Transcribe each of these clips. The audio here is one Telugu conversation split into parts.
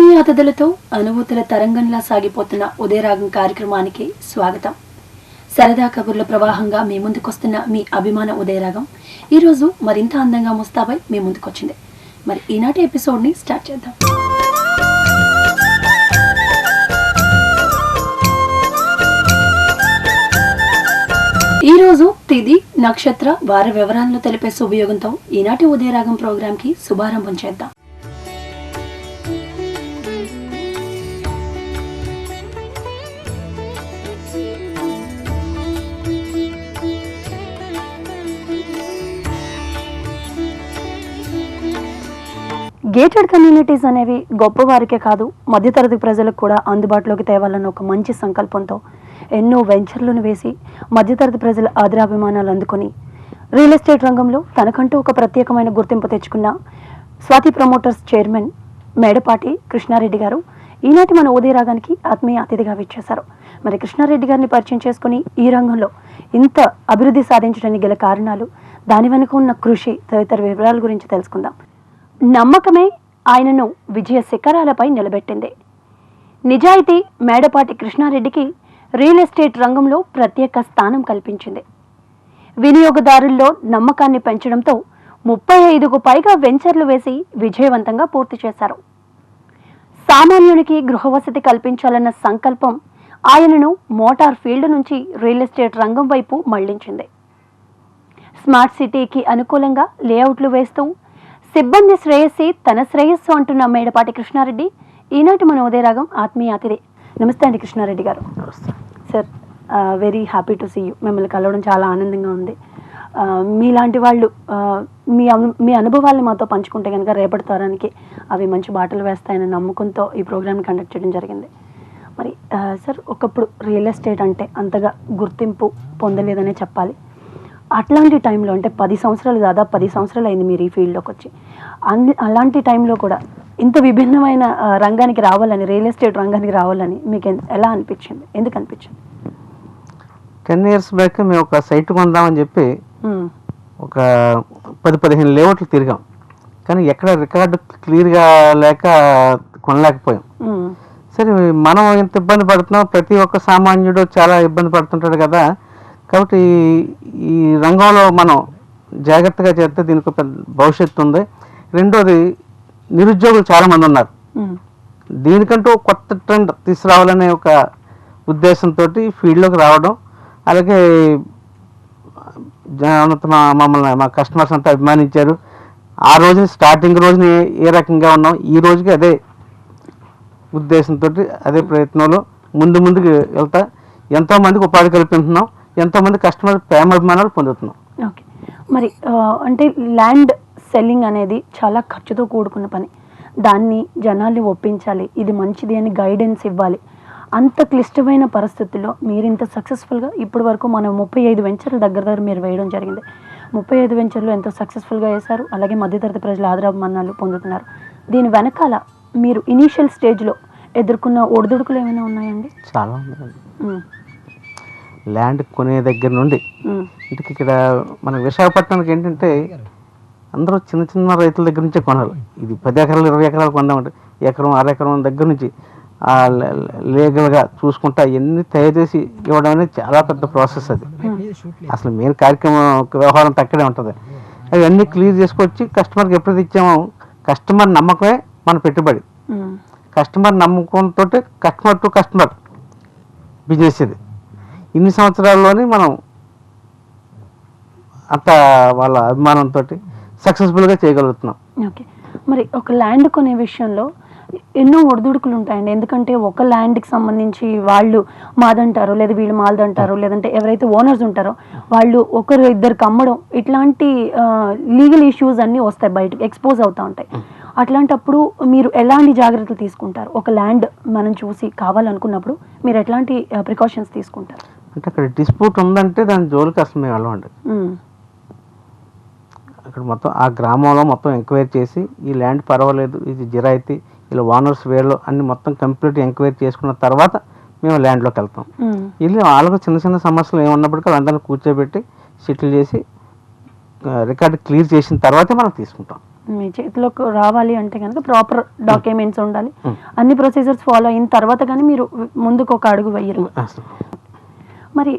ఆత్మీయ అతిథులతో అనుభూతుల తరంగంలా సాగిపోతున్న ఉదయరాగం కార్యక్రమానికి స్వాగతం. సరదా కబుర్ల ప్రవాహంగా మీ ముందుకొస్తున్న మీ అభిమాన ఉదయరాగం ఈరోజు మరింత అందంగా ముస్తాబై మీ ముందుకొచ్చింది. మరి ఈనాటి ఎపిసోడ్ని స్టార్ట్ చేద్దాం. ఈరోజు తిథి, నక్షత్ర, వార వివరాలను తెలిపే శుభయోగంతో ఈనాటి ఉదయరాగం ప్రోగ్రాంకి శుభారంభం చేద్దాం. గేటెడ్ కమ్యూనిటీస్ అనేవి గొప్పవారికే కాదు, మధ్యతరగతి ప్రజలకు కూడా అందుబాటులోకి తేవాలన్న ఒక మంచి సంకల్పంతో ఎన్నో వెంచర్లను వేసి మధ్యతరగతి ప్రజల ఆదరాభిమానాలు అందుకొని రియల్ ఎస్టేట్ రంగంలో తనకంటూ ఒక ప్రత్యేకమైన గుర్తింపు తెచ్చుకున్న స్వాతి ప్రమోటర్స్ చైర్మన్ మేడపాటి కృష్ణారెడ్డి గారు ఈనాటి మన ఉదయరాగానికి ఆత్మీయ అతిథిగా విచ్చేశారు. మరి కృష్ణారెడ్డి గారిని పరిచయం చేసుకుని ఈ రంగంలో ఇంత అభివృద్ధి సాధించడానికి గల కారణాలు, దాని వెనుక ఉన్న కృషి తదితర వివరాల గురించి తెలుసుకుందాం. నమ్మకమే ఆయనను విజయ శిఖరాలపై నిలబెట్టింది. నిజాయితీ మేడపాటి కృష్ణారెడ్డికి రియల్ ఎస్టేట్ రంగంలో ప్రత్యేక స్థానం కల్పించింది. వినియోగదారుల్లో నమ్మకాన్ని పెంచడంతో 35కు పైగా వెంచర్లు వేసి విజయవంతంగా పూర్తి చేశారు. సామాన్యునికి గృహవసతి కల్పించాలన్న సంకల్పం ఆయనను మోటార్ ఫీల్డ్ నుంచి రియల్ ఎస్టేట్ రంగం వైపు మళ్లించింది. స్మార్ట్ సిటీకి అనుకూలంగా లేఅవుట్లు వేస్తూ సిబ్బంది శ్రేయస్సి తన శ్రేయస్సు అంటున్న మేడపాటి కృష్ణారెడ్డి ఈనాటి మన ఉదయరాగం ఆత్మీయ అతిథి. నమస్తే అండి కృష్ణారెడ్డి గారు. Sir, very happy to see you. మిమ్మల్ని కలవడం చాలా ఆనందంగా ఉంది. మీలాంటి వాళ్ళు మీ అనుభవాల్ని మాతో పంచుకుంటే కనుక రేపటి తరానికి అవి మంచి బాటలు వేస్తాయన్న నమ్మకంతో ఈ ప్రోగ్రామ్ని కండక్ట్ చేయడం జరిగింది. మరి సార్, ఒకప్పుడు రియల్ ఎస్టేట్ అంటే అంతగా గుర్తింపు పొందలేదనే చెప్పాలి. అట్లాంటి టైంలో అంటే 10 సంవత్సరాలు, దాదాపు 10 సంవత్సరాలు అయింది మీరు ఈ ఫీల్డ్లోకి వచ్చి. అలాంటి టైంలో కూడా ఇంత విభిన్నమైన రంగానికి రావాలని, రియల్ ఎస్టేట్ రంగానికి రావాలని మీకు ఎలా అనిపించింది? ఎందుకు అనిపించింది? 10 years బ్యాక్ మేము ఒక సైట్ కొందామని చెప్పి ఒక 10-15 లేఅవుట్లు తిరిగాం, కానీ ఎక్కడ రికార్డు క్లియర్గా లేక కొనలేకపోయాం. సరే, మనం ఎంత ఇబ్బంది పడుతున్నాం, ప్రతి ఒక్క సామాన్యుడు చాలా ఇబ్బంది పడుతుంటాడు కదా. కాబట్టి ఈ రంగంలో మనం జాగ్రత్తగా చేస్తే దీనికి పెద్ద భవిష్యత్తు ఉంది. రెండోది, నిరుద్యోగులు చాలామంది ఉన్నారు. దీనికంటూ కొత్త ట్రెండ్ తీసుకురావాలనే ఒక ఉద్దేశంతో ఫీల్డ్లోకి రావడం, అలాగే మమ్మల్ని మా కస్టమర్స్ అంతా అభిమానించారు. ఆ రోజుని స్టార్టింగ్ రోజుని ఏ రకంగా ఉన్నాం, ఈ రోజుకి అదే ఉద్దేశంతో అదే ప్రయత్నంలో ముందుకు వెళ్తా ఎంతోమందికి ఉపాధి కల్పిస్తున్నాం, ఎంతోమంది కస్టమర్ ప్రేమాభిమానాలు పొందుతున్నాం. ఓకే, మరి అంటే ల్యాండ్ సెల్లింగ్ అనేది చాలా ఖర్చుతో కూడుకున్న పని. దాన్ని జనాల్ని ఒప్పించాలి, ఇది మంచిది అని గైడెన్స్ ఇవ్వాలి. అంత క్లిష్టమైన పరిస్థితుల్లో మీరు ఇంత సక్సెస్ఫుల్గా ఇప్పటి వరకు మనం 35 వెంచర్ల దగ్గర మీరు వేయడం జరిగింది. 35 వెంచర్లు ఎంతో సక్సెస్ఫుల్గా వేశారు. అలాగే మధ్యతరగతి ప్రజల ఆదరాభిమానాలు పొందుతున్నారు. దీని వెనకాల మీరు ఇనీషియల్ స్టేజ్లో ఎదుర్కొన్న ఒడిదుడుకులు ఏమైనా ఉన్నాయండి? చాలా ఉన్నాయండి. ల్యాండ్ కొనే దగ్గర నుండి ఇంటికి ఇక్కడ మన విశాఖపట్నానికి ఏంటంటే అందరూ చిన్న రైతుల దగ్గర నుంచే కొనాలి. ఇది 10 ఎకరాలు 20 ఎకరాలు కొందామంటే ఎకరం 6 ఎకరం దగ్గర నుంచి లీగల్గా చూసుకుంటా ఎన్ని తయారు చేసి ఇవ్వడం అనేది చాలా పెద్ద ప్రాసెస్. అది అసలు మెయిన్ కార్యక్రమం వ్యవహారం తక్కడే ఉంటుంది. అవన్నీ క్లియర్ చేసుకొచ్చి కస్టమర్కి ఎప్పుడైతే ఇచ్చామో, కస్టమర్ నమ్మకమే మన పెట్టుబడి. కస్టమర్ నమ్మకంతో కస్టమర్ టు కస్టమర్ బిజినెస్ ఇది. ఇన్ని సంవత్సరాల్లోనే మనం అంత వాళ్ళ అభిమానంతో సక్సెస్ఫుల్గా చేయగలుగుతున్నాం. ఓకే, మరి ఒక ల్యాండ్ కొనే విషయంలో ఎన్నో ఒడిదుడుకులు ఉంటాయండి. ఎందుకంటే ఒక ల్యాండ్కి సంబంధించి వాళ్ళు మాదంటారు, లేదా వీళ్ళు మాదంటారు, లేదంటే ఎవరైతే ఓనర్స్ ఉంటారో వాళ్ళు ఒకరు ఇద్దరికి అమ్మడం, ఇట్లాంటి లీగల్ ఇష్యూస్ అన్నీ వస్తాయి, బయటకు ఎక్స్పోజ్ అవుతూ ఉంటాయి. అట్లాంటప్పుడు మీరు ఎలాంటి జాగ్రత్తలు తీసుకుంటారు? ఒక ల్యాండ్ మనం చూసి కావాలనుకున్నప్పుడు మీరు ఎట్లాంటి ప్రికాషన్స్ తీసుకుంటారు? అంటే అక్కడ డిస్ప్యూట్ ఉందంటే దాని జోలికి అసలు మేము వెళ్ళమండి. అక్కడ మొత్తం ఆ గ్రామంలో మొత్తం ఎంక్వైరీ చేసి ఈ ల్యాండ్ పర్వాలేదు, ఇది జిరాయితీ, ఇలా ఓనర్స్ వేర్లో అన్ని మొత్తం కంప్లీట్ ఎంక్వైరీ చేసుకున్న తర్వాత మేము ల్యాండ్లోకి వెళ్తాం. వెళ్ళి వాళ్ళకు చిన్న సమస్యలు ఏమన్నప్పటికీ వాళ్ళందరినీ కూర్చోబెట్టి సెటిల్ చేసి రికార్డు క్లియర్ చేసిన తర్వాతే మనం తీసుకుంటాం. మీ చేతిలోకి రావాలి అంటే కనుక ప్రాపర్ డాక్యుమెంట్స్ ఉండాలి, అన్ని ప్రొసీజర్స్ ఫాలో అయిన తర్వాత కానీ మీరు ముందుకు ఒక అడుగు వేయరు. మరి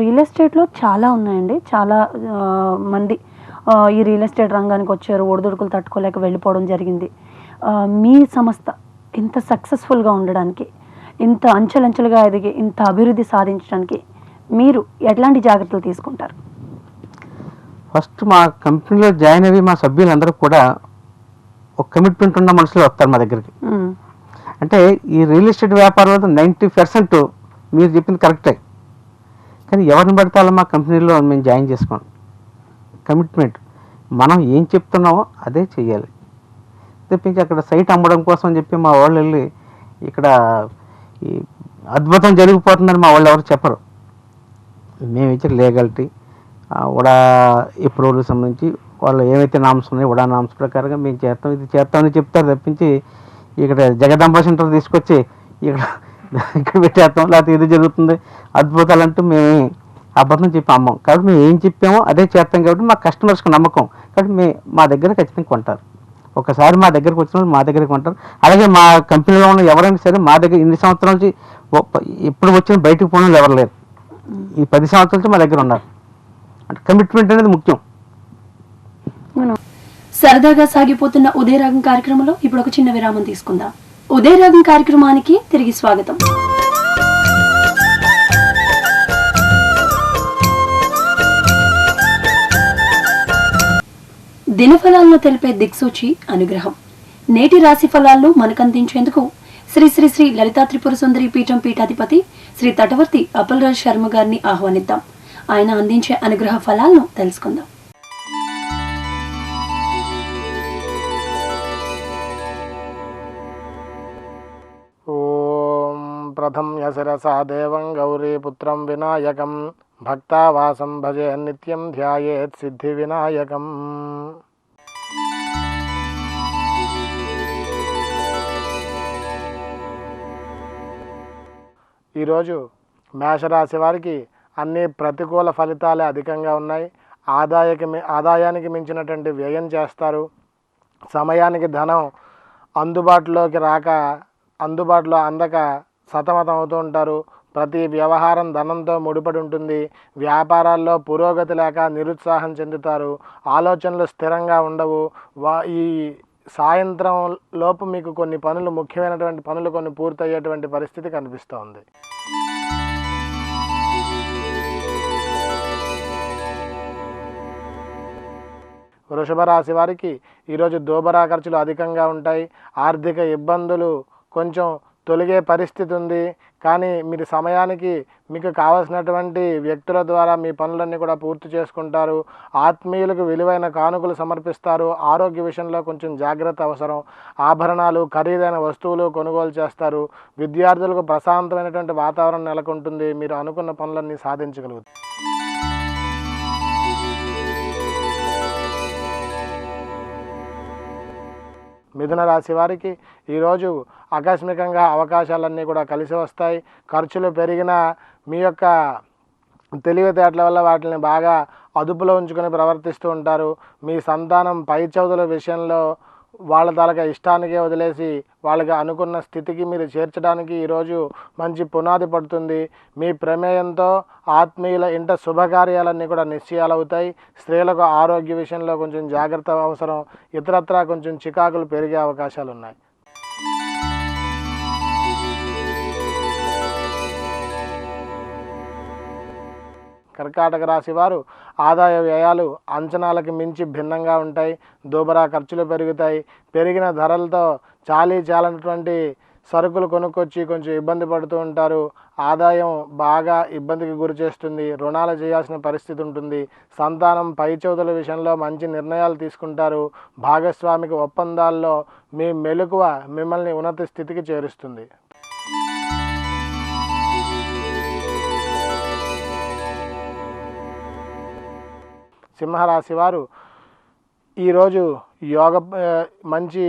రియల్ ఎస్టేట్లో చాలా ఉన్నాయండి, చాలా మంది ఈ రియల్ ఎస్టేట్ రంగానికి వచ్చారు, ఒడిదుడుకులు తట్టుకోలేక వెళ్ళిపోవడం జరిగింది. మీ సంస్థ ఇంత సక్సెస్ఫుల్గా ఉండడానికి, ఇంత అంచెలంచెలుగా ఎదిగి ఇంత అభివృద్ధి సాధించడానికి మీరు ఎట్లాంటి జాగ్రత్తలు తీసుకుంటారు? ఫస్ట్ మా కంపెనీలో జాయిన్ అయ్యి మా సభ్యులందరూ కూడా ఒక కమిట్మెంట్ ఉన్న మనుషులు వస్తారు మా దగ్గరికి. అంటే ఈ రియల్ ఎస్టేట్ వ్యాపారంలో 90% మీరు చెప్పింది కరెక్టే, కానీ ఎవరిని పడతాలో మా కంపెనీలో మేము జాయిన్ చేసుకోండి. కమిట్మెంట్, మనం ఏం చెప్తున్నామో అదే చెయ్యాలి తెప్పించి అక్కడ సైట్ అమ్మడం కోసం అని చెప్పి మా వాళ్ళు వెళ్ళి ఇక్కడ ఈ అద్భుతం జరిగిపోతుందని మా వాళ్ళు ఎవరు చెప్పరు. మేము ఇచ్చే లీగాలిటీ ఉడా అప్రూవల్కి సంబంధించి వాళ్ళు ఏవైతే నామ్స్ ఉన్నాయో ఉడా నామ్స్ ప్రకారంగా మేము చేస్తాం, ఇది చేస్తామని చెప్తారు తప్పించి ఇక్కడ జగదంబ సెంటర్ తీసుకొచ్చి ఇక్కడ పెట్టేస్తాం, లేకపోతే ఇది జరుగుతుంది అద్భుతాలు అంటూ మేము అబద్ధం చెప్పి అమ్మం. కాబట్టి మేము ఏం చెప్పామో అదే చేస్తాం, కాబట్టి మా కస్టమర్స్కి నమ్మకం, కాబట్టి మా దగ్గర ఖచ్చితంగా కొంటారు. ఒకసారి మా దగ్గరకు వచ్చిన వాళ్ళు మా దగ్గర కొంటారు. అలాగే మా కంపెనీలో ఉన్న ఎవరైనా సరే మా దగ్గర ఇన్ని సంవత్సరాల నుంచి ఎప్పుడు వచ్చిన బయటకు పోయిన ఎవరు లేరు. ఈ 10 సంవత్సరాల నుంచి మా దగ్గర ఉన్నారు. అంటే కమిట్మెంట్ అనేది ముఖ్యం. సరదాగా సాగిపోతున్న ఉదయరాగం కార్యక్రమంలో ఇప్పుడు ఒక చిన్న విరామం తీసుకుందాం. ఉదయరాగం కార్యక్రమానికి తిరిగి స్వాగతం. దినఫలాలను తెలిపే దిక్సూచి అనుగ్రహం. నేటి రాశి ఫలాలను మనకందించేందుకు శ్రీ శ్రీ శ్రీ లలితా త్రిపుర సుందరి పీఠం పీఠాధిపతి శ్రీ తటవర్తి అప్పలరాజ్ శర్మ గారిని ఆహ్వానిద్దాం. ఆయన అందించే అనుగ్రహ ఫలాలను తెలుసుకుందాం. ఓం ప్రథమ్య శిరసా దేవం గౌరీపుత్రం వినాయకం భక్తావాసం భజే నిత్యం ధ్యాయేత్ సిద్ధి వినాయకం. ఈరోజు మేషరాశి వారికి అన్ని ప్రతికూల ఫలితాలే అధికంగా ఉన్నాయి. ఆదాయానికి మించినటువంటి వ్యయం చేస్తారు. సమయానికి ధనం అందుబాటులో అందక సతమతం అవుతూ ఉంటారు. ప్రతి వ్యవహారం ధనంతో ముడిపడి ఉంటుంది. వ్యాపారాల్లో పురోగతి లేక నిరుత్సాహం చెందుతారు. ఆలోచనలు స్థిరంగా ఉండవు. ఈ సాయంత్రం లోపు మీకు ముఖ్యమైనటువంటి పనులు కొన్ని పూర్తయ్యేటువంటి పరిస్థితి కనిపిస్తోంది. వృషభ రాశి వారికి ఈరోజు దోబరా ఖర్చులు అధికంగా ఉంటాయి. ఆర్థిక ఇబ్బందులు కొంచెం తొలగే పరిస్థితి ఉంది. కానీ మీరు సమయానికి మీకు కావాల్సినటువంటి వ్యక్తుల ద్వారా మీ పనులన్నీ కూడా పూర్తి చేసుకుంటారు. ఆత్మీయులకు విలువైన కానుకలు సమర్పిస్తారు. ఆరోగ్య విషయంలో కొంచెం జాగ్రత్త అవసరం. ఆభరణాలు, ఖరీదైన వస్తువులు కొనుగోలు చేస్తారు. విద్యార్థులకు ప్రశాంతమైనటువంటి వాతావరణం నెలకొంటుంది. మీరు అనుకున్న పనులన్నీ సాధించగలుగుతారు. మిథున రాశి వారికి ఈరోజు ఆకస్మికంగా అవకాశాలన్నీ కూడా కలిసి వస్తాయి. ఖర్చులు పెరిగినా మీ యొక్క తెలివితేటల వల్ల వాటిని బాగా అదుపులో ఉంచుకొని ప్రవర్తిస్తూ ఉంటారు. మీ సంతానం పై చదువుల విషయంలో వాళ్ళ తాలూకా ఇష్టానికే వదిలేసి వాళ్ళకి అనుకున్న స్థితికి మీరు చేర్చడానికి ఈరోజు మంచి పునాది పడుతుంది. మీ ప్రమేయంతో ఆత్మీయుల ఇంట శుభకార్యాలన్నీ కూడా నిశ్చయాలవుతాయి. స్త్రీలకు ఆరోగ్య విషయంలో కొంచెం జాగ్రత్త అవసరం. ఇతరత్రా కొంచెం చికాకులు పెరిగే అవకాశాలు ఉన్నాయి. కర్కాటక రాశి వారు ఆదాయ వ్యయాలు అంచనాలకు మించి భిన్నంగా ఉంటాయి. దోబరా ఖర్చులు పెరుగుతాయి. పెరిగిన ధరలతో చాలనటువంటి సరుకులు కొనుక్కొచ్చి కొంచెం ఇబ్బంది పడుతూ ఉంటారు. ఆదాయం బాగా ఇబ్బందికి గురి చేస్తుంది. రుణాలు చేయాల్సిన పరిస్థితి ఉంటుంది. సంతానం పై చదువుల విషయంలో మంచి నిర్ణయాలు తీసుకుంటారు. భాగస్వామిక ఒప్పందాల్లో మీ మెలకువ మిమ్మల్ని ఉన్నత స్థితికి చేరుస్తుంది. సింహరాశి వారు ఈరోజు మంచి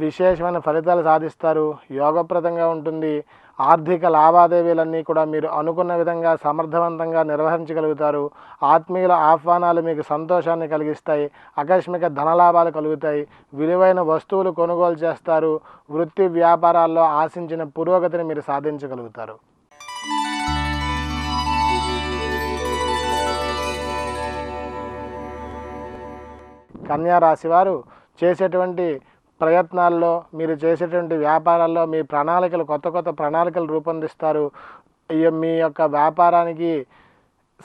విశేషమైన ఫలితాలు సాధిస్తారు. యోగప్రదంగా ఉంటుంది. ఆర్థిక లావాదేవీలన్నీ కూడా మీరు అనుకున్న విధంగా సమర్థవంతంగా నిర్వహించగలుగుతారు. ఆత్మీయుల ఆహ్వానాలు మీకు సంతోషాన్ని కలిగిస్తాయి. ఆకస్మిక ధనలాభాలు కలుగుతాయి. విలువైన వస్తువులు కొనుగోలు చేస్తారు. వృత్తి వ్యాపారాల్లో ఆశించిన పురోగతిని మీరు సాధించగలుగుతారు. కన్యా రాశి వారు చేసేటువంటి ప్రయత్నాల్లో, మీరు చేసేటువంటి వ్యాపారాల్లో మీ ప్రణాళికలు కొత్త కొత్త ప్రణాళికలు రూపొందిస్తారు. మీ యొక్క వ్యాపారానికి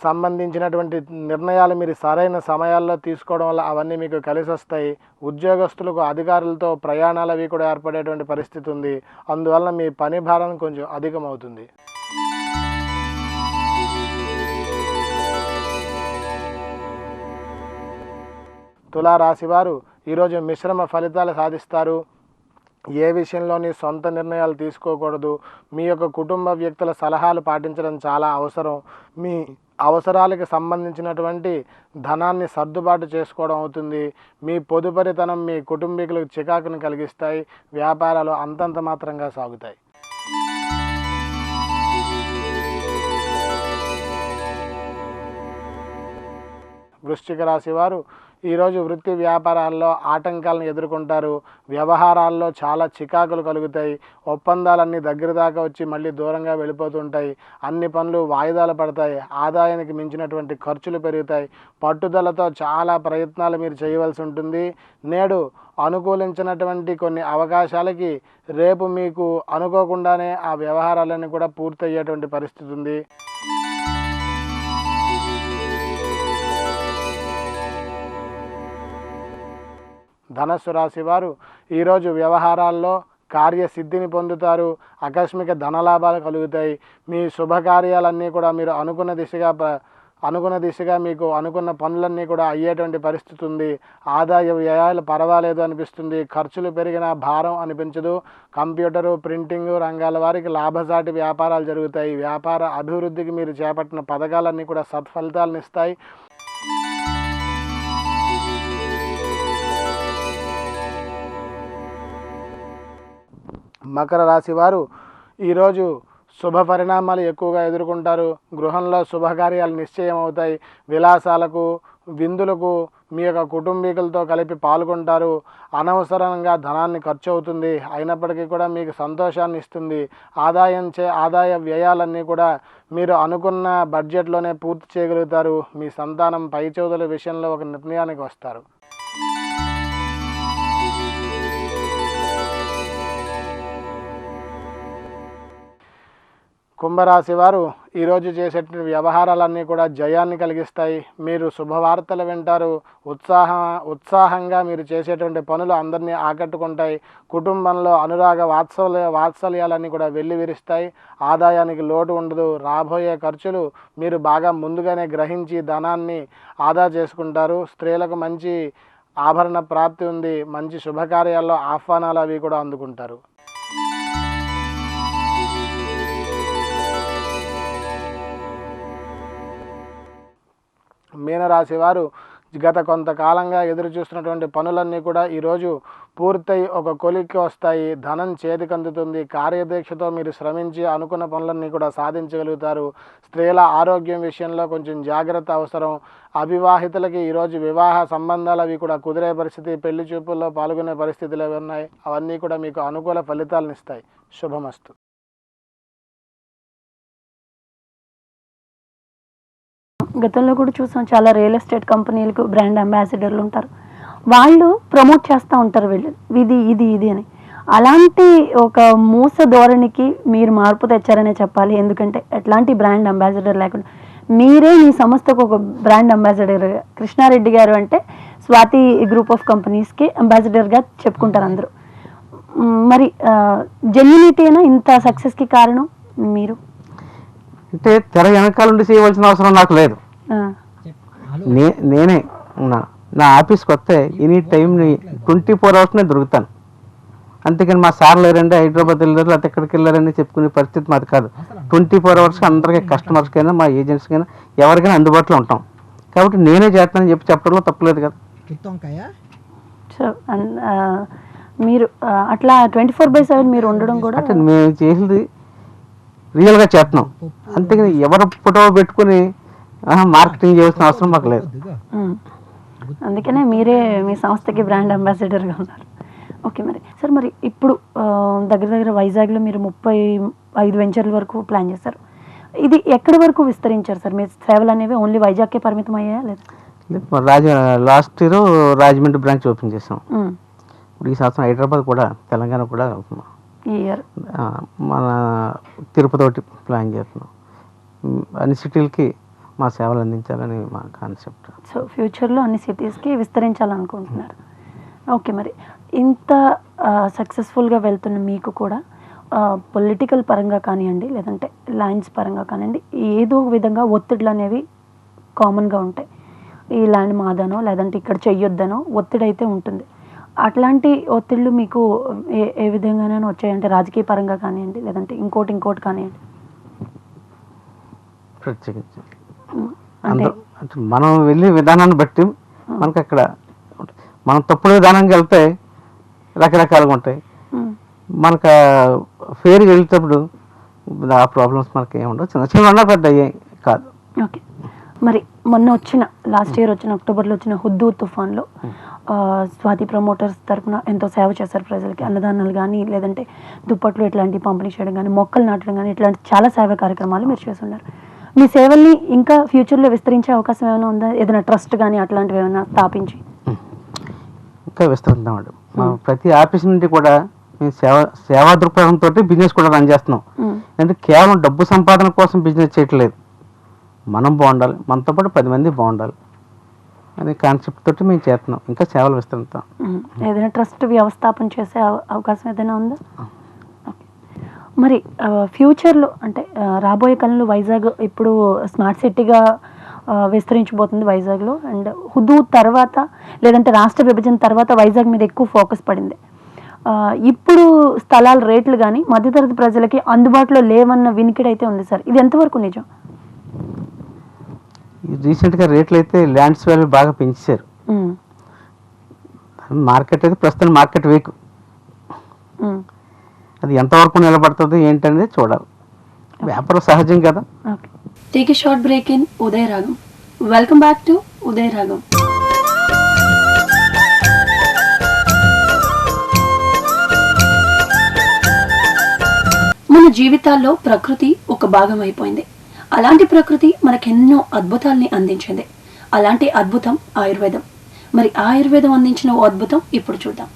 సంబంధించినటువంటి నిర్ణయాలు మీరు సరైన సమయాల్లో తీసుకోవడం వల్ల అవన్నీ మీకు కలిసి వస్తాయి. ఉద్యోగస్తులకు అధికారులతో ప్రయాణాలు అవి కూడా ఏర్పడేటువంటి పరిస్థితి ఉంది. అందువల్ల మీ పని భారం కొంచెం అధికమవుతుంది. తులారాశి వారు ఈరోజు మిశ్రమ ఫలితాలు సాధిస్తారు. ఏ విషయంలోని సొంత నిర్ణయాలు తీసుకోకూడదు. మీ యొక్క కుటుంబ వ్యక్తుల సలహాలు పాటించడం చాలా అవసరం. మీ అవసరాలకు సంబంధించినటువంటి ధనాన్ని సర్దుబాటు చేసుకోవడం అవుతుంది. మీ పొదుపరితనం మీ కుటుంబీకులకు చికాకును కలిగిస్తాయి. వ్యాపారాలు అంతంత మాత్రంగా సాగుతాయి. వృశ్చిక రాశి వారు ఈరోజు వృత్తి వ్యాపారాల్లో ఆటంకాలను ఎదుర్కొంటారు. వ్యవహారాల్లో చాలా చికాకులు కలుగుతాయి. ఒప్పందాలన్నీ దగ్గర దాకా వచ్చి మళ్ళీ దూరంగా వెళ్ళిపోతుంటాయి. అన్ని పనులు వాయిదాలు పడతాయి. ఆదాయానికి మించినటువంటి ఖర్చులు పెరుగుతాయి. పట్టుదలతో చాలా ప్రయత్నాలు మీరు చేయవలసి ఉంటుంది. నేడు అనుకూలించినటువంటి కొన్ని అవకాశాలకి రేపు మీకు అనుకోకుండానే ఆ వ్యవహారాలన్నీ కూడా పూర్తయ్యేటువంటి పరిస్థితి ఉంది. ధనస్సు రాశి వారు ఈరోజు వ్యవహారాల్లో కార్యసిద్ధిని పొందుతారు. ఆకస్మిక ధనలాభాలు కలుగుతాయి. మీ శుభకార్యాలన్నీ కూడా మీరు అనుకున్న దిశగా మీకు అనుకున్న పనులన్నీ కూడా అయ్యేటువంటి పరిస్థితి ఉంది. ఆదాయ వ్యయాలు పర్వాలేదు అనిపిస్తుంది. ఖర్చులు పెరిగిన భారం అనిపించదు. కంప్యూటరు, ప్రింటింగ్ రంగాల వారికి లాభసాటి వ్యాపారాలు జరుగుతాయి. వ్యాపార అభివృద్ధికి మీరు చేపట్టిన పథకాలన్నీ కూడా సత్ఫలితాలను ఇస్తాయి. మకర రాశి వారు ఈరోజు శుభ పరిణామాలు ఎక్కువగా ఎదుర్కొంటారు. గృహంలో శుభకార్యాలు నిశ్చయం అవుతాయి. విలాసాలకు, విందులకు మీ యొక్క కుటుంబీకులతో కలిపి పాల్గొంటారు. అనవసరంగా ధనాన్ని ఖర్చు అవుతుంది. అయినప్పటికీ కూడా మీకు సంతోషాన్ని ఇస్తుంది. ఆదాయ వ్యయాలన్నీ కూడా మీరు అనుకున్న బడ్జెట్లోనే పూర్తి చేయగలుగుతారు. మీ సంతానం పై చదువుల విషయంలో ఒక నిర్ణయానికి వస్తారు. కుంభరాశి వారు ఈరోజు చేసేటువంటి వ్యవహారాలన్నీ కూడా జయాన్ని కలిగిస్తాయి. మీరు శుభవార్తలు వింటారు. ఉత్సాహంగా మీరు చేసేటువంటి పనులు అందరినీ ఆకట్టుకుంటాయి. కుటుంబంలో అనురాగ వాత్సల్యాలన్నీ కూడా వెల్లివిరుస్తాయి. ఆదాయానికి లోటు ఉండదు. రాబోయే ఖర్చులు మీరు బాగా ముందుగానే గ్రహించి ధనాన్ని ఆదా చేసుకుంటారు. స్త్రీలకు మంచి ఆభరణ ప్రాప్తి ఉంది. మంచి శుభకార్యాల్లో ఆహ్వానాలు అవి కూడా అందుకుంటారు. మీనరాశి వారు గత కొంతకాలంగా ఎదురు చూస్తున్నటువంటి పనులన్నీ కూడా ఈరోజు పూర్తయి ఒక కొలిక్కి వస్తాయి. ధనం చేతికి అందుతుంది. కార్యదీక్షతో మీరు శ్రమించి అనుకున్న పనులన్నీ కూడా సాధించగలుగుతారు. స్త్రీల ఆరోగ్యం విషయంలో కొంచెం జాగ్రత్త అవసరం. అవివాహితులకి ఈరోజు వివాహ సంబంధాలు అవి కూడా కుదిరే పరిస్థితి, పెళ్లి చూపుల్లో పాల్గొనే పరిస్థితులు అవి ఉన్నాయి. అవన్నీ కూడా మీకు అనుకూల ఫలితాలను ఇస్తాయి. శుభమస్తు. గతంలో కూడా చూసాం, చాలా రియల్ ఎస్టేట్ కంపెనీలకు బ్రాండ్ అంబాసిడర్లు ఉంటారు. వాళ్ళు ప్రమోట్ చేస్తూ ఉంటారు వీళ్ళు ఇది ఇది ఇది అని. అలాంటి ఒక మోస ధోరణికి మీరు మార్పు తెచ్చారనే చెప్పాలి. ఎందుకంటే ఎట్లాంటి బ్రాండ్ అంబాసిడర్ లేకుండా మీరే మీ సంస్థకు ఒక బ్రాండ్ అంబాసిడర్. కృష్ణారెడ్డి గారు అంటే స్వాతి గ్రూప్ ఆఫ్ కంపెనీస్కి అంబాసిడర్గా చెప్పుకుంటారు అందరూ. మరి జెన్యూనిటీ అయినా ఇంత సక్సెస్కి కారణం మీరు? అంటే తెర వెనకాలండి చేయవలసిన అవసరం నాకు లేదు. నేనే ఉన్నా. నా ఆఫీస్కి వస్తే ఎనీ టైం 24 hours నేను దొరుకుతాను. అంతేకాని మా సార్ లేరండి, హైదరాబాద్ వెళ్ళారు, లేకపోతే ఎక్కడికి వెళ్ళారని చెప్పుకునే పరిస్థితి మాది కాదు. 24 hours అందరికీ, కస్టమర్స్కైనా, మా ఏజెంట్స్కైనా, ఎవరికైనా అందుబాటులో ఉంటాం. కాబట్టి నేనే చేస్తానని చెప్పడంలో తప్పలేదు కదా. సో మీరు అట్లా 24/7 మీరు ఉండడం కూడా అంటే మేము చేసేది రియల్గా చేస్తున్నాం. అంతేగాని ఎవరు ఫోటో పెట్టుకుని మార్కెటింగ్ చేయాల్సిన అవసరం మాకు లేదు. అందుకనే మీరే మీ సంస్థకి బ్రాండ్ అంబాసిడర్గా ఉన్నారు. ఓకే, మరి సార్, మరి ఇప్పుడు దగ్గర దగ్గర వైజాగ్లో మీరు 35 వెంచర్ల వరకు ప్లాన్ చేశారు. ఇది ఎక్కడి వరకు విస్తరించారు సార్? మీ సేవలు అనేవి ఓన్లీ వైజాగ్కే పరిమితం అయ్యాయా లేదా? Last year Rajahmundry branch open చేసాం. ఇప్పుడు ఈ సంవత్సరం హైదరాబాద్ కూడా, తెలంగాణ కూడా వెళ్తున్నాం. ఈ ఇయర్ మన తిరుపతి ఒకటి ప్లాన్ చేస్తున్నాం. అన్ని సిటీలకి మా సేవలు అందించాలని మా కాన్సెప్ట్. సో ఫ్యూచర్లో అన్ని సిటీస్కి విస్తరించాలనుకుంటున్నారు. ఓకే, మరి ఇంత సక్సెస్ఫుల్గా వెళ్తున్న మీకు కూడా పొలిటికల్ పరంగా కానివ్వండి, లేదంటే ల్యాండ్స్ పరంగా కానివ్వండి, ఏదో విధంగా ఒత్తిడులు అనేవి కామన్గా ఉంటాయి. ఈ ల్యాండ్ మాదనో లేదంటే ఇక్కడ చెయ్యొద్దనో ఒత్తిడి అయితే ఉంటుంది. అట్లాంటి ఒత్తిళ్ళు మీకు ఏ విధంగానైనా వచ్చాయంటే రాజకీయ పరంగా కానివ్వండి, లేదంటే ఇంకోటి కానివ్వండి? ప్రత్యేకించి అంటే మనం వెళ్ళే విధానాన్ని బట్టి మనకు అక్కడ మనం తప్పుడు విధానంగా వెళ్తే రకరకాలుగా ఉంటాయి. మనకు ఫేర్గా వెళ్తేప్పుడు ఆ ప్రాబ్లమ్స్ మనకి ఏముండవు. చిన్న చిన్న పెద్ద కాదు. ఓకే, మరి లాస్ట్ ఇయర్ వచ్చిన అక్టోబర్లో వచ్చిన హుద్దూద్ తుఫాన్లో స్వాతి ప్రమోటర్స్ తరఫున ఎంతో సేవ చేశారు ప్రజలకి. అన్నదానాలు కానీ, లేదంటే దుప్పట్లు ఇట్లాంటివి పంపిణీ చేయడం కానీ, మొక్కలు నాటడం కానీ, ఇట్లాంటి చాలా సేవా కార్యక్రమాలు మీరు చేస్తున్నారు. మీ సేవల్ని ఇంకా ఫ్యూచర్లో విస్తరించే అవకాశం ఏమైనా ఉందా? ఏదైనా ట్రస్ట్ కానీ అట్లాంటివి ఏమైనా స్థాపించి ఇంకా విస్తరిద్దామండి. ప్రతి ఆఫీస్ నుండి కూడా మేము సేవా దృక్పథంతో బిజినెస్ కూడా రన్ చేస్తున్నాం. అంటే కేవలం డబ్బు సంపాదన కోసం బిజినెస్ చేయట్లేదు. మనం బాగుండాలి, మనతో పాటు 10 మంది బాగుండాలి అనే కాన్సెప్ట్ తోటి మేము చేస్తున్నాం. ఇంకా సేవలు విస్తరిస్తాం. ఏదైనా ట్రస్ట్ వ్యవస్థాపన చేసే అవకాశం ఏదైనా ఉందా? మరి ఫ్యూచర్లో అంటే రాబోయే కాలంలో వైజాగ్ ఇప్పుడు స్మార్ట్ సిటీగా విస్తరించబోతుంది వైజాగ్లో. అండ్ హుదూద్ తర్వాత, లేదంటే రాష్ట్ర విభజన తర్వాత వైజాగ్ మీద ఎక్కువ ఫోకస్ పడింది. ఇప్పుడు స్థలాల రేట్లు కానీ మధ్యతరగతి ప్రజలకి అందుబాటులో లేవన్న వినికిడి అయితే ఉంది సార్. ఇది ఎంతవరకు నిజం? రీసెంట్గా రేట్లు అయితే ల్యాండ్స్ వాల్యూ బాగా పెంచారు. మార్కెట్ అయితే ప్రస్తుతం మార్కెట్ వీక్. అది ఎంతవరకు నిలబడుతుంది ఏంటనేది చూడాలి. వ్యాపారం సహజం కదా. Take a short break in Udaya Ragam. Welcome back to ఉదయ రాగం. మన జీవితాల్లో ప్రకృతి ఒక భాగం అయిపోయింది. అలాంటి ప్రకృతి మనకెన్నో అద్భుతాల్ని అందించింది. అలాంటి అద్భుతం ఆయుర్వేదం. మరి ఆయుర్వేదం అందించిన ఓ అద్భుతం ఇప్పుడు చూద్దాం.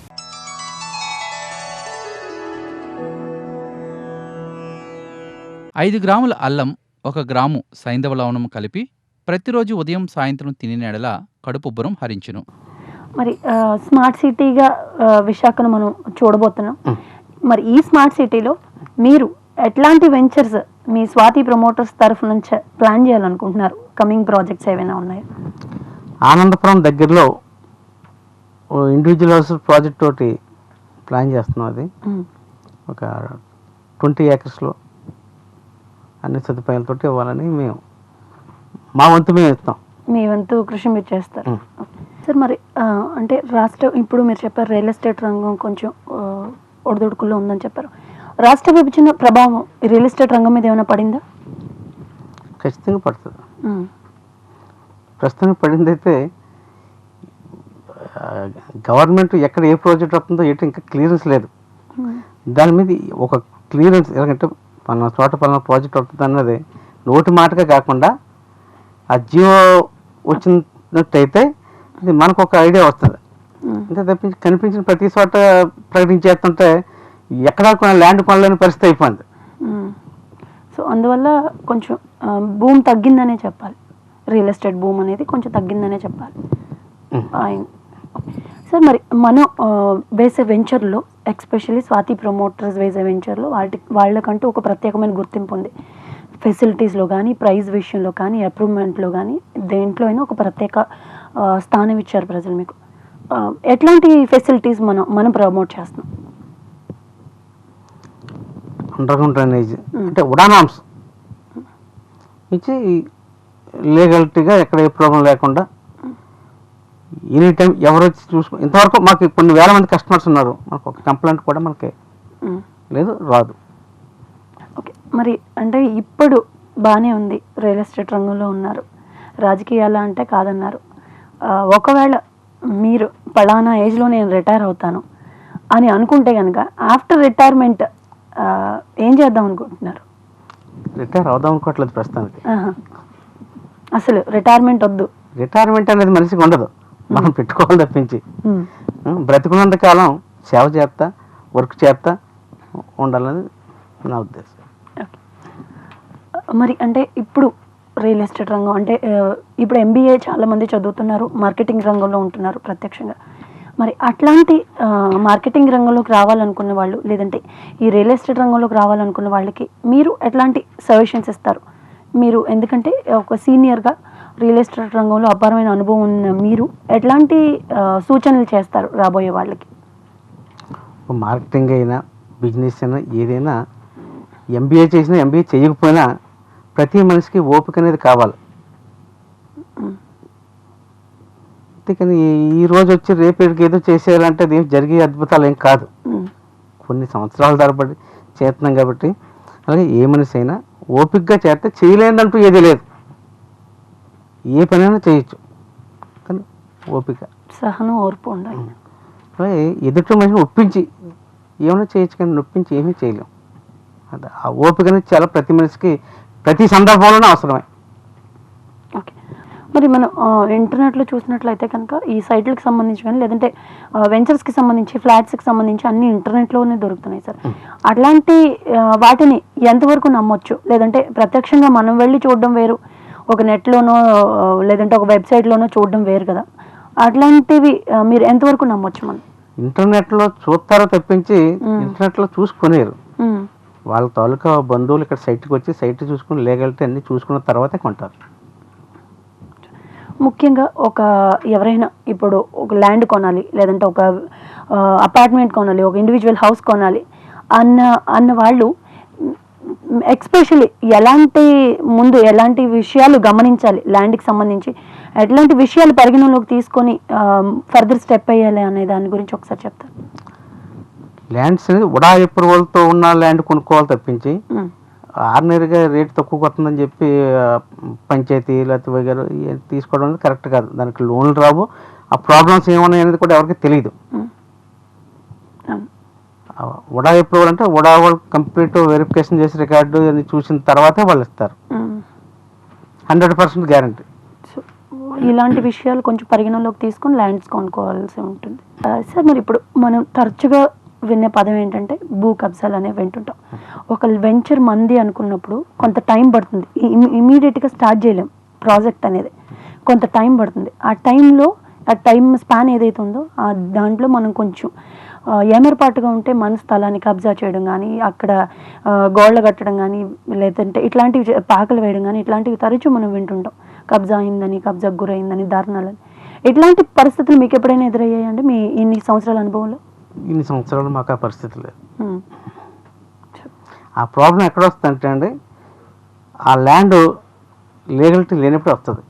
5 గ్రాముల అల్లం, 1 గ్రాము సైంధవ లవణం కలిపి ప్రతిరోజు ఉదయం సాయంత్రం తిని నెడల కడుపుబ్బరం హరించును. మరి స్మార్ట్ సిటీగా విశాఖను మనం చూడబోతున్నాం. మరి ఈ స్మార్ట్ సిటీలో మీరు ఎట్లాంటి వెంచర్స్ మీ స్వాతి ప్రమోటర్స్ తరఫు నుంచి ప్లాన్ చేయాలనుకుంటున్నారు? కమింగ్ ప్రాజెక్ట్స్ ఏమైనా ఉన్నాయా? ఆనందపురం దగ్గరలో ఇండివిజువల్ హౌస్ ప్రాజెక్ట్ తోటి ప్లాన్ చేస్తున్నాం. అది ఒక 20 ఏకర్స్లో అన్ని సదుపాయాలతోటి ఇవ్వాలని మేము మా వంతు మేము ఇస్తాం. మీ వంతు కృషి మీరు చేస్తారు సార్. మరి అంటే ఇప్పుడు మీరు చెప్పారు రియల్ ఎస్టేట్ రంగం కొంచెం ఒడిదుడుకుల్లో ఉందని చెప్పారు. రాష్ట్ర విభజన ప్రభావం రియల్ ఎస్టేట్ రంగం మీద ఏమైనా పడిందా? ఖచ్చితంగా పడుతుంది. ప్రస్తుతం పడింది అయితే గవర్నమెంట్ ఎక్కడ ఏ ప్రాజెక్ట్ వస్తుందో ఏంటో ఇంకా క్లియరెన్స్ లేదు. దాని మీద ఒక క్లియరెన్స్ ఎందుకంటే పలానా చోట పలానా ప్రాజెక్ట్ వస్తుంది అన్నది నోటి మాటగా కాకుండా ఆ జియో వచ్చినట్టయితే ఇది మనకు ఒక ఐడియా వస్తుంది. అంతే తప్పించి కనిపించిన ప్రతి చోట ప్రకటించేస్తుంటే ఎక్కడా ల్యాండ్ కొనలేని పరిస్థితి అయిపోయింది. సో అందువల్ల కొంచెం భూమి తగ్గిందనే చెప్పాలి. రియల్ ఎస్టేట్ భూమి అనేది కొంచెం తగ్గిందనే చెప్పాలి. సార్, మరి మనం వేసే వెంచర్లో ఎక్స్పెషల్లీ స్వాతి ప్రమోటర్స్ వేసే వెంచర్లో వాళ్ళకంటూ ఒక ప్రత్యేకమైన గుర్తింపు ఉంది. ఫెసిలిటీస్లో కానీ, ప్రైస్ విషయంలో కానీ, అప్రూవ్మెంట్లో కానీ, దేంట్లో అయినా ఒక ప్రత్యేక స్థానం ఇచ్చారు ప్రజలు మీకు. ఎట్లాంటి ఫెసిలిటీస్ మనం ప్రమోట్ చేస్తున్నాం? అండర్గ్రౌండ్ డ్రైనేజ్ అంటే ఉడానామ్స్ ఇచ్చి లీగలిటీగా ఎక్కడ ఏ ప్రాబ్లం లేకుండా ఎనీ టైం ఎవరు వచ్చి చూసుకో. ఇంతవరకు మాకు కొన్ని వేల మంది కస్టమర్స్ ఉన్నారు. మాకు ఒక కంప్లైంట్ కూడా మనకి లేదు, రాదు. ఓకే, మరి అంటే ఇప్పుడు బాగానే ఉంది, రియల్ ఎస్టేట్ రంగంలో ఉన్నారు, రాజకీయాలు అంటే కాదన్నారు. ఒకవేళ మీరు పలానా ఏజ్లో నేను రిటైర్ అవుతాను అని అనుకుంటే కనుక ఆఫ్టర్ రిటైర్మెంట్ ఏం చేద్దాం అనుకుంటున్నారు? రిటైర్ అవుదాం అనుకోవట్లేదు ప్రస్తుతానికి. అసలు రిటైర్మెంట్ వద్దు. రిటైర్మెంట్ అనేది మనిషికి ఉండదు, మనం పెట్టుకోవాలి తప్పించి. బ్రతికున్నంత కాలం సేవ చేస్తా, వర్క్ చేస్తా ఉండాలని నా ఉద్దేశం. మరి అంటే ఇప్పుడు రియల్ ఎస్టేట్ రంగం అంటే ఇప్పుడు ఎంబీఏ చాలామంది చదువుతున్నారు, మార్కెటింగ్ రంగంలో ఉంటున్నారు ప్రత్యక్షంగా. మరి అట్లాంటి మార్కెటింగ్ రంగంలోకి రావాలనుకున్న వాళ్ళు, లేదంటే ఈ రియల్ ఎస్టేట్ రంగంలోకి రావాలనుకున్న వాళ్ళకి మీరు ఎట్లాంటి సజెషన్స్ ఇస్తారు? మీరు ఎందుకంటే ఒక సీనియర్గా రియల్ ఎస్టేట్ రంగంలో అపారమైన అనుభవం ఉన్న మీరు ఎట్లాంటి సూచనలు చేస్తారు రాబోయే వాళ్ళకి? మార్కెటింగ్ అయినా బిజినెస్ అయినా ఏదైనా ఎంబీఏ చేసినా ఎంబీఏ చేయకపోయినా ప్రతి మనిషికి ఓపిక అనేది కావాలి. అంతేకాని ఈ రోజు వచ్చి రేపటికి ఏదో చేసేయాలంటే అది జరిగే అద్భుతాలు ఏం కాదు. కొన్ని సంవత్సరాల తరబడి చేస్తున్నాం కాబట్టి, అలాగే ఏ మనిషి అయినా ఓపికగా చేస్తే చేయలేదంటూ ఏదీ లేదు. ఏ పనైనా చేయొచ్చు, కానీ ఓపిక, సహనం, ఓర్పు ఉండాలి. అలాగే ఎదుటి మనిషిని ఒప్పించి ఏమైనా చేయొచ్చు, కానీ నొప్పించి ఏమీ చేయలేం. అది ఆ ఓపిక అనేది చాలా ప్రతి మనిషికి ప్రతి సందర్భంలోనే అవసరమే. ఓకే. మరి మనం ఇంటర్నెట్లో చూసినట్లయితే కనుక ఈ సైట్లకు సంబంధించి కానీ, లేదంటే వెంచర్స్కి సంబంధించి, ఫ్లాట్స్కి సంబంధించి అన్ని ఇంటర్నెట్లోనే దొరుకుతున్నాయి సార్. అట్లాంటి వాటిని ఎంతవరకు నమ్మొచ్చు? లేదంటే ప్రత్యక్షంగా మనం వెళ్ళి చూడడం వేరు, ఒక నెట్లోనో లేదంటే ఒక వెబ్సైట్లోనో చూడడం వేరు కదా. అట్లాంటివి మీరు ఎంతవరకు నమ్మొచ్చు? మనం ఇంటర్నెట్లో చూస్తారో తప్పించి ఇంటర్నెట్లో చూసుకునేరు. వాళ్ళ తాలూకా బంధువులు ఇక్కడ సైట్కి వచ్చి సైట్ చూసుకుని లీగలిటీ అన్ని చూసుకున్న తర్వాతే కొంటారు. ముఖ్యంగా ఎవరైనా ఇప్పుడు ఒక ల్యాండ్ కొనాలి, లేదంటే ఒక అపార్ట్మెంట్ కొనాలి, ఒక ఇండివిజువల్ హౌస్ కొనాలి అన్న వాళ్ళు ఎక్స్పెషల్లీ ఎలాంటి విషయాలు గమనించాలి, ల్యాండ్కి సంబంధించి ఎట్లాంటి విషయాలు పరిగణలోకి తీసుకొని ఫర్దర్ స్టెప్ అయ్యాలి అనే దాని గురించి ఒకసారి చెప్తారు? ల్యాండ్స్ అనేది ఉడా అప్రూవల్తో ఉన్న ల్యాండ్ కొనుక్కోవాలి తప్పించి ఆర్డినరీగా రేట్ తక్కువ వస్తుందని చెప్పి పంచాయతీ లేకపోతే వగేరు తీసుకోవడం అనేది కరెక్ట్ కాదు. దానికి లోన్లు రావు, ఆ ప్రాబ్లమ్స్ ఏమున్నాయి అనేది కూడా ఎవరికి తెలియదు. ఉడా అప్రూవల్ అంటే ఉడా వాళ్ళు కంప్లీట్ వెరిఫికేషన్ చేసి రికార్డు అని చూసిన తర్వాతే వాళ్ళు ఇస్తారు. 100% గ్యారంటీ. ఇలాంటి విషయాలు కొంచెం పరిగణలోకి తీసుకొని ల్యాండ్స్ కొనుక్కోవాల్సి ఉంటుంది సార్. మరి ఇప్పుడు మనం తరచుగా వినే పదం ఏంటంటే భూ కబ్జాలు అనేవి వింటుంటాం. ఒక వెంచర్ మంది అనుకున్నప్పుడు కొంత టైం పడుతుంది, ఇమీడియట్గా స్టార్ట్ చేయలేం ప్రాజెక్ట్ అనేది, కొంత టైం పడుతుంది. ఆ టైం స్పాన్ ఏదైతే ఉందో దాంట్లో మనం కొంచెం ఏమరపాటుగా ఉంటే మన స్థలాన్ని కబ్జా చేయడం కానీ, అక్కడ గోళ్ళ కట్టడం కానీ, లేదంటే ఇట్లాంటివి పాకలు వేయడం కానీ, ఇట్లాంటివి తరచూ మనం వింటుంటాం. కబ్జా అయిందని, కబ్జాకు గురైందని, దారుణాలని. ఇట్లాంటి పరిస్థితులు మీకు ఎప్పుడైనా ఎదురయ్యాయండి మీ ఇన్ని సంవత్సరాల అనుభవంలో? ఇన్ని సంవత్సరాలు మాకు ఆ పరిస్థితి లేదు. ఆ ప్రాబ్లం ఎక్కడ వస్తుందంటే అండి, ఆ ల్యాండ్ లీగలిటీ లేనప్పుడు వస్తుంది.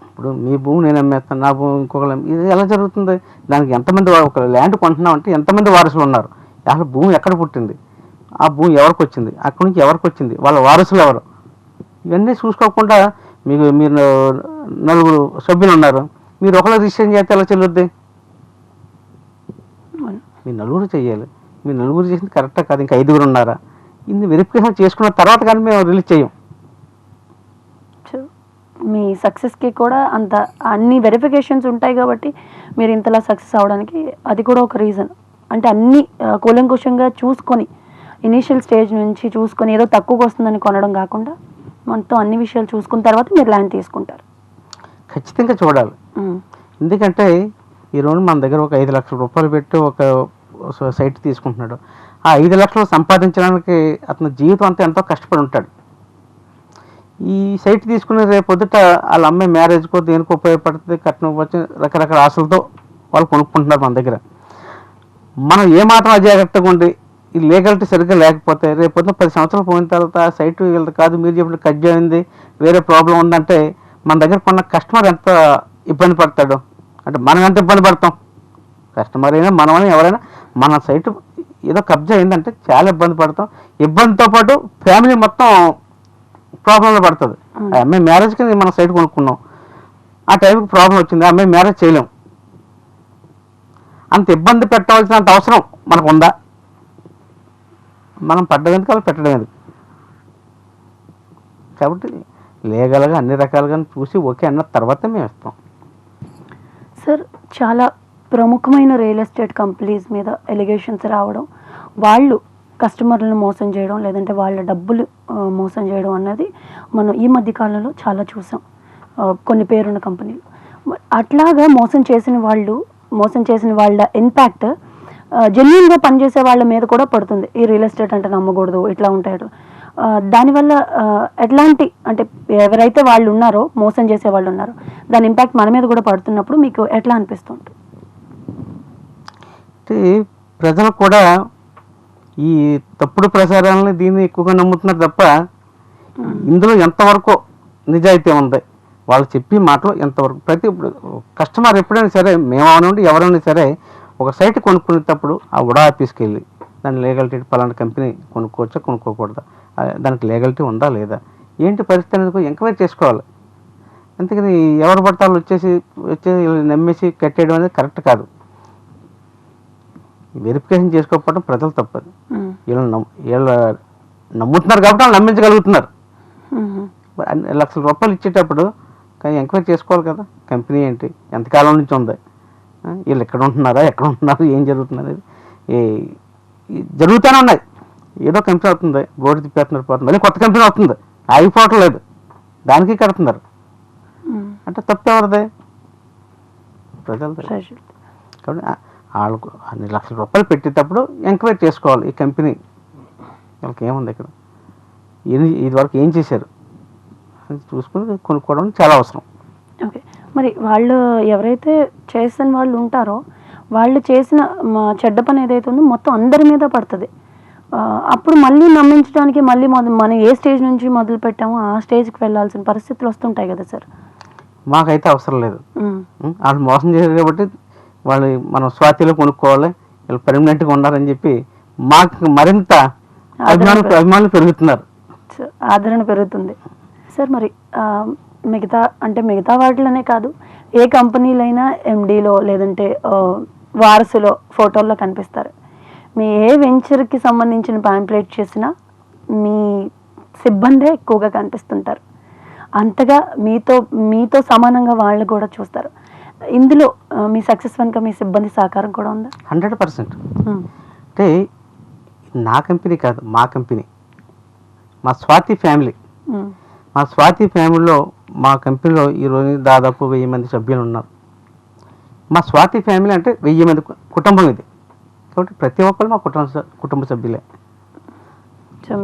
ఇప్పుడు మీ భూమి నేను అమ్మేస్తాను, నా భూమి ఇంకొకరు, ఇది ఎలా జరుగుతుంది? దానికి ఎంతమంది, ఒక ల్యాండ్ కొంటున్నాం అంటే ఎంతమంది వారసులు ఉన్నారు, అసలు భూమి ఎక్కడ పుట్టింది, ఆ భూమి ఎవరికి వచ్చింది, అక్కడి నుంచి ఎవరికి వచ్చింది, వాళ్ళ వారసులు ఎవరు, ఇవన్నీ చూసుకోకుండా మీరు 4 సభ్యులు ఉన్నారు, మీరు ఒకరు రిజిస్ట్రేషన్ చేస్తే ఎలా చెల్లుద్ది? మీ 4 చేయాలి. మీ 4 చేసింది కరెక్టా కాదు, ఇంకా 5 ఉన్నారా, ఇన్ని వెరిఫికేషన్ చేసుకున్న తర్వాత కానీ మేము రిలీజ్ చేయం. మీ సక్సెస్కి కూడా అన్ని వెరిఫికేషన్స్ ఉంటాయి కాబట్టి మీరు ఇంతలా సక్సెస్ అవ్వడానికి అది కూడా ఒక రీజన్. అంటే అన్నీ కూలంకుషంగా చూసుకొని, ఇనీషియల్ స్టేజ్ నుంచి చూసుకొని ఏదో తక్కువగా వస్తుందని కొనడం కాకుండా మొత్తం అన్ని విషయాలు చూసుకున్న తర్వాత మీరు ల్యాండ్ తీసుకుంటారు. ఖచ్చితంగా చూడాలి. ఎందుకంటే ఈరోజు మన దగ్గర ఒక 5 లక్షల రూపాయలు పెట్టి ఒక సైట్ తీసుకుంటున్నాడు. ఆ 5 లక్షలు సంపాదించడానికి అతని జీవితం అంతా ఎంతో కష్టపడి ఉంటాడు. ఈ సైట్ తీసుకుని రేపు పొద్దుట వాళ్ళ అమ్మాయి మ్యారేజ్కో దేనికి ఉపయోగపడుతుంది, కట్నం వచ్చి రకరకాల ఆశలతో వాళ్ళు కొనుక్కుంటున్నారు మన దగ్గర. మనం ఏమాత్రం అజాగ్రత్తగా ఉండి ఈ లీగాలిటీ సరిగ్గా లేకపోతే రేపు పొద్దున 10 సంవత్సరాలు పోయిన తర్వాత సైట్ వీళ్ళది కాదు, మీరు చెప్పిన కట్ అయింది, వేరే ప్రాబ్లం ఉందంటే మన దగ్గర కొన్న కస్టమర్ ఎంత ఇబ్బంది పడతాడు, అంటే మనం ఎంత ఇబ్బంది పడతాం. కస్టమర్ అయినా మనమైనా ఎవరైనా మన సైట్ ఏదో కబ్జా అయిందంటే చాలా ఇబ్బంది పడతాం. ఇబ్బందితో పాటు ఫ్యామిలీ మొత్తం ప్రాబ్లంలో పడుతుంది. ఆ అమ్మాయి మ్యారేజ్కి మనం సైట్ కొనుక్కున్నాం, ఆ టైంకి ప్రాబ్లం వచ్చింది, ఆ అమ్మాయి మ్యారేజ్ చేయలేం. అంత ఇబ్బంది పెట్టవలసినంత అవసరం మనకు ఉందా? మనం పడ్డం ఎందుకు, వాళ్ళు పెట్టడం ఎందుకు? కాబట్టి లీగల్గా అన్ని రకాలుగా చూసి ఓకే అన్న తర్వాత మేము ఇస్తాం. సార్, చాలా ప్రముఖమైన రియల్ ఎస్టేట్ కంపెనీస్ మీద ఎలిగేషన్స్ రావడం, వాళ్ళు కస్టమర్లను మోసం చేయడం, లేదంటే వాళ్ళ డబ్బులు మోసం చేయడం అన్నది మనం ఈ మధ్య కాలంలో చాలా చూసాం కొన్ని పేరున్న కంపెనీలు. అట్లాగా మోసం చేసిన వాళ్ళ ఇంపాక్ట్ జెన్యున్గా పనిచేసే వాళ్ళ మీద కూడా పడుతుంది. ఈ రియల్ ఎస్టేట్ అంటే నమ్మకూడదు, ఇట్లా ఉంటాయి. దానివల్ల ఎట్లాంటి, అంటే ఎవరైతే వాళ్ళు ఉన్నారో, మోసం చేసే వాళ్ళు ఉన్నారో, దాని ఇంపాక్ట్ మన మీద కూడా పడుతున్నప్పుడు మీకు ఎట్లా అనిపిస్తుంది? అంటే ప్రజలు కూడా ఈ తప్పుడు ప్రచారాలని దీన్ని ఎక్కువగా నమ్ముతున్నారు తప్ప ఇందులో ఎంతవరకు నిజాయితీ ఉంది, వాళ్ళు చెప్పి మాటలు ఎంతవరకు. ఇప్పుడు కస్టమర్ ఎప్పుడైనా సరే, మేము అవనండి ఎవరైనా సరే, ఒక సైట్ కొనుక్కునేటప్పుడు ఆ ఉడా ఆఫీస్కి వెళ్ళి దాని లీగలిటీ పలానా కంపెనీ కొనుక్కోవచ్చా కొనుక్కోకూడదా, దానికి లీగలిటీ ఉందా లేదా, ఏంటి పరిస్థితి అనేది ఎంక్వైరీ చేసుకోవాలి. అందుకని ఎవరు పడతారు వచ్చేసి నమ్మేసి కట్టేయడం అనేది కరెక్ట్ కాదు. వెరిఫికేషన్ చేసుకోకపోవడం ప్రజలు తప్పదు. వీళ్ళు నమ్ముతున్నారు కాబట్టి వాళ్ళు నమ్మించగలుగుతున్నారు. అన్ని లక్షల రూపాయలు ఇచ్చేటప్పుడు కానీ ఎంక్వైరీ చేసుకోవాలి కదా, కంపెనీ ఏంటి, ఎంతకాలం నుంచి ఉంది, వీళ్ళు ఎక్కడ ఉంటున్నారా, ఎక్కడ ఉంటున్నారు, ఏం జరుగుతుంది అనేది జరుగుతూనే ఉన్నాయి. ఏదో కంపెనీ అవుతుంది, బోర్డు తిప్పేస్తున్నారు, పోతుంది, మళ్ళీ కొత్త కంపెనీ అవుతుంది, ఆగిపోవటం లేదు, దానికి కడుతున్నారు. అంటే తప్పు ఎవరిదే? ప్రజలు. కాబట్టి వాళ్ళకు అన్ని లక్షల రూపాయలు పెట్టేటప్పుడు ఎంక్వైరీ చేసుకోవాలి. ఈ కంపెనీ వాళ్ళకి ఏముంది, ఇక్కడ ఇది వరకు ఏం చేశారు అని చూసుకుని కొనుక్కోవడం చాలా అవసరం. ఓకే, మరి వాళ్ళు ఎవరైతే చేసిన వాళ్ళు ఉంటారో, వాళ్ళు చేసిన చెడ్డ పని ఏదైతే ఉందో మొత్తం అందరి మీద పడుతుంది. అప్పుడు మళ్ళీ నమ్మించడానికి మళ్ళీ మనం ఏ స్టేజ్ నుంచి మొదలు పెట్టామో ఆ స్టేజ్కి వెళ్ళాల్సిన పరిస్థితులు వస్తుంటాయి కదా సార్. మాకైతే అవసరం లేదు. వాళ్ళు మోసం చేశారు కాబట్టి వాళ్ళు మనం స్వాతిలో కొనుక్కోవాలి, వీళ్ళు పర్మనెంట్గా ఉండాలని చెప్పి మాకు మరింత అభిమానులు పెరుగుతున్నారు, ఆదరణ పెరుగుతుంది. సార్, మరి మిగతా వాటిలోనే కాదు, ఏ కంపెనీలైనా ఎండీలో లేదంటే వారసులో ఫోటోల్లో కనిపిస్తారు. మీ ఏ వెంచర్కి సంబంధించిన పాంప్లెట్ చేసినా మీ సిబ్బందే ఎక్కువగా కనిపిస్తుంటారు. అంతగా మీతో సమానంగా వాళ్ళు కూడా చూస్తారు. ఇందులో మీ సక్సెస్ వెనుక మీ సిబ్బంది సహకారం కూడా ఉందా? 100%. అంటే నా కంపెనీ కాదు, మా కంపెనీ, మా స్వాతి ఫ్యామిలీ. మా స్వాతి ఫ్యామిలీలో మా కంపెనీలో ఈరోజు దాదాపు 1000 మంది సభ్యులు ఉన్నారు. మా స్వాతి ఫ్యామిలీ అంటే 1000 మంది కుటుంబం ఇది. కాబట్టి ప్రతి ఒక్కరు మా కుటుంబ సభ్యులే. సో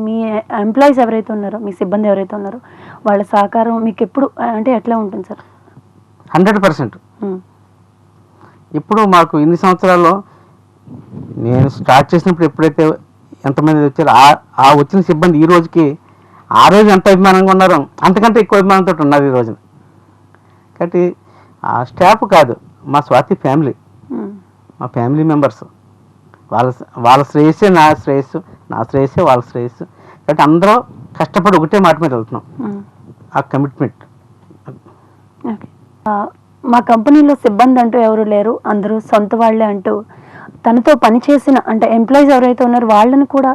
మీ ఎంప్లాయీస్ ఎవరైతే ఉన్నారో, మీ సిబ్బంది ఎవరైతే ఉన్నారో, వాళ్ళ సహకారం మీకు ఎప్పుడు అంటే ఎట్లా ఉంటుంది సార్? 100%. ఇప్పుడు మాకు ఇన్ని సంవత్సరాల్లో నేను స్టార్ట్ చేసినప్పుడు ఎప్పుడైతే ఎంతమంది వచ్చారో ఆ వచ్చిన సిబ్బంది ఈ రోజుకి ఆ రోజు ఎంత అభిమానంగా ఉన్నారో అంతకంటే ఎక్కువ అభిమానంతో ఉన్నారు ఈ రోజున. కాబట్టి ఆ స్టాఫ్ కాదు, మా స్వాతి ఫ్యామిలీ, మా ఫ్యామిలీ మెంబర్స్. వాళ్ళ శ్రేయస్సే నా శ్రేయస్సు, నా శ్రేయస్సే వాళ్ళ శ్రేయస్సు. కాబట్టి అందరూ కష్టపడి ఒకటే మాట మీద వెళ్తున్నాం, ఆ కమిట్మెంట్. మా కంపెనీలో సిబ్బంది అంటూ ఎవరు లేరు, అందరూ సొంత వాళ్ళే అంటూ తనతో పనిచేసిన అంటే ఎంప్లాయీస్ ఎవరైతే ఉన్నారో వాళ్ళని కూడా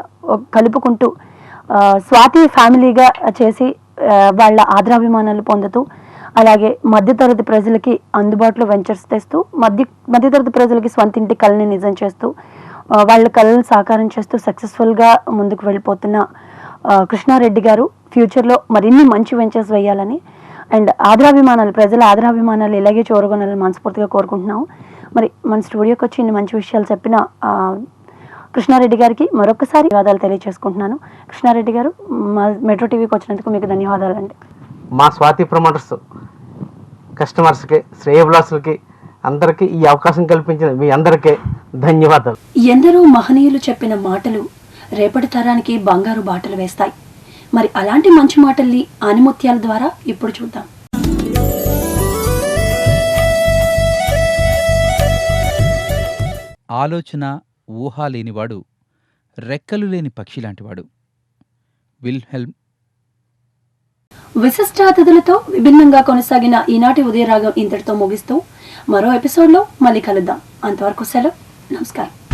కలుపుకుంటూ స్వాతి ఫ్యామిలీగా చేసి వాళ్ళ ఆదరాభిమానాలు పొందుతూ, అలాగే మధ్యతరగతి ప్రజలకి అందుబాటులో వెంచర్స్ తెస్తూ మధ్యతరగతి ప్రజలకి స్వంత ఇంటి కళని నిజం చేస్తూ వాళ్ళ కళలను సాకారం చేస్తూ సక్సెస్ఫుల్గా ముందుకు వెళ్ళిపోతున్న కృష్ణారెడ్డి గారు ఫ్యూచర్లో మరిన్ని మంచి వెంచర్స్ వేయాలని అండ్ ప్రజల ఆదరాభిమానాలు ఇలాగే చూరగొనాలని మనస్ఫూర్తిగా కోరుకుంటున్నాము. మరి మన స్టూడియోకి వచ్చి ఇన్ని మంచి విషయాలు చెప్పిన కృష్ణారెడ్డి గారికి మరొకసారి ధన్యవాదాలు తెలియజేసుకుంటున్నాను. కృష్ణారెడ్డి గారు, మా మెట్రో టీవీకి వచ్చినందుకు మీకు ధన్యవాదాలండి. మా స్వాతి ప్రమోటర్స్ కస్టమర్స్కి, శ్రేయభిలాసులకి అందరికీ ఈ అవకాశం కల్పించిన మీ అందరికీ ధన్యవాదాలు. ఎందరో మహనీయులు చెప్పిన మాటలు రేపటి తరానికి బంగారు బాటలు వేస్తాయి. మరి అలాంటి మంచి మాటల్ని ఆనిముత్యాల ద్వారా ఇప్పుడు చూద్దాం. ఆలోచన, ఊహా లేనివాడు, రెక్కలు లేని పక్షి లాంటివాడు. విల్హెల్మ్. విశిష్ట అతిథులతో విభిన్నంగా కొనసాగిన ఈనాటి ఉదయరాగం ఇంతటితో ముగిస్తూ మరో ఎపిసోడ్లో మళ్ళీ కలుద్దాం. అంతవరకు సెలవు. నమస్కారం.